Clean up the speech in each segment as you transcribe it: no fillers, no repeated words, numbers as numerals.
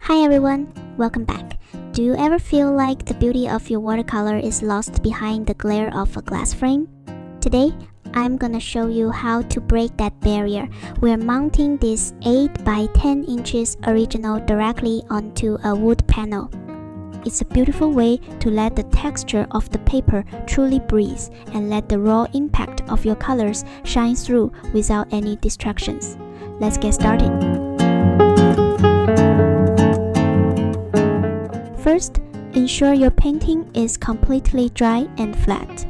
Hi everyone, welcome back. Do you ever feel like the beauty of your watercolor is lost behind the glare of a glass frame? Today, I'm gonna show you how to break that barrier. We're mounting this 8 by 10 inches original directly onto a wood panel. It's a beautiful way to let the texture of the paper truly breathe and let the raw impact of your colors shine through without any distractions. Let's get started. First, ensure your painting is completely dry and flat.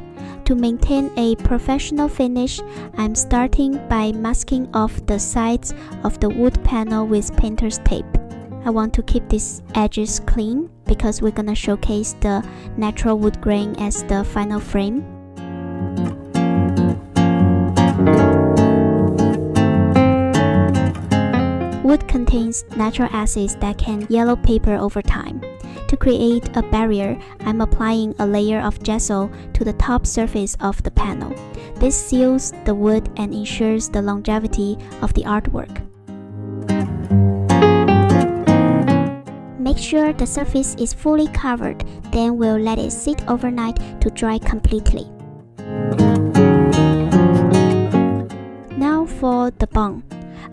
To maintain a professional finish, I'm starting by masking off the sides of the wood panel with painter's tape. I want to keep these edges clean because we're gonna showcase the natural wood grain as the final frame. Wood contains natural acids that can yellow paper over time. To create a barrier, I'm applying a layer of gesso to the top surface of the panel. This seals the wood and ensures the longevity of the artwork. Make sure the surface is fully covered, then we'll let it sit overnight to dry completely. Now for the bond.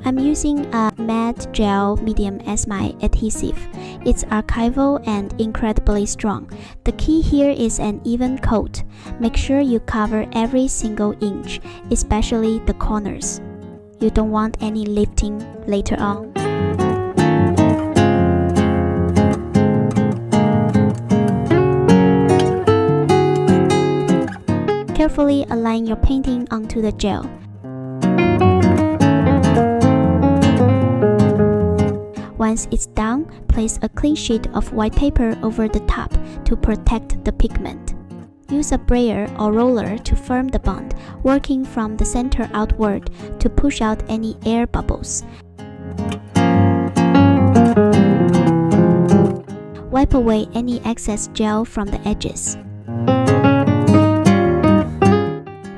I'm using a matte gel medium as my adhesive. It's archival and incredibly strong. The key here is an even coat. Make sure you cover every single inch, especially the corners. You don't want any lifting later on. Carefully align your painting onto the gel. Once it's done, place a clean sheet of white paper over the top to protect the pigment. Use a brayer or roller to firm the bond, working from the center outward to push out any air bubbles. Wipe away any excess gel from the edges.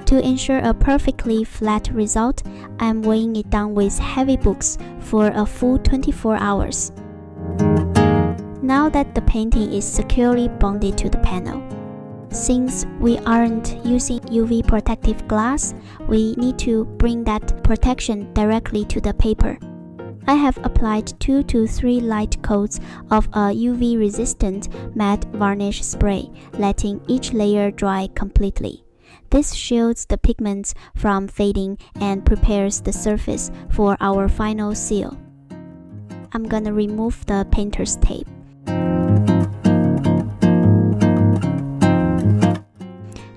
To ensure a perfectly flat result, I'm weighing it down with heavy books for a full 24 hours. Now that the painting is securely bonded to the panel, since we aren't using UV protective glass, we need to bring that protection directly to the paper. I have applied 2 to 3 light coats of a UV-resistant matte varnish spray, letting each layer dry completely. This shields the pigments from fading and prepares the surface for our final seal. I'm gonna remove the painter's tape.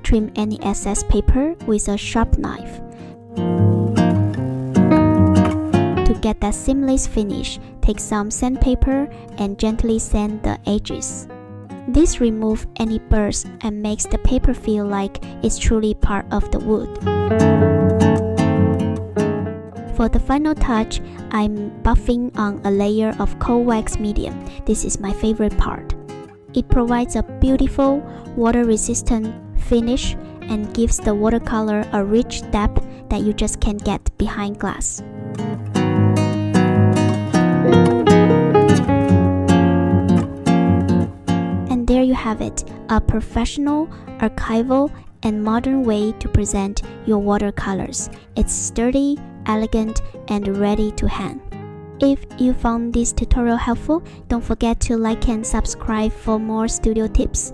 Trim any excess paper with a sharp knife. To get that seamless finish, take some sandpaper and gently sand the edges. This removes any burrs and makes the paper feel like it's truly part of the wood. For the final touch, I'm buffing on a layer of cold wax medium. This is my favorite part. It provides a beautiful, water-resistant finish and gives the watercolor a rich depth that you just can't get behind glass. There you have it, a professional, archival, and modern way to present your watercolors. It's sturdy, elegant, and ready to hand. If you found this tutorial helpful, don't forget to like and subscribe for more studio tips.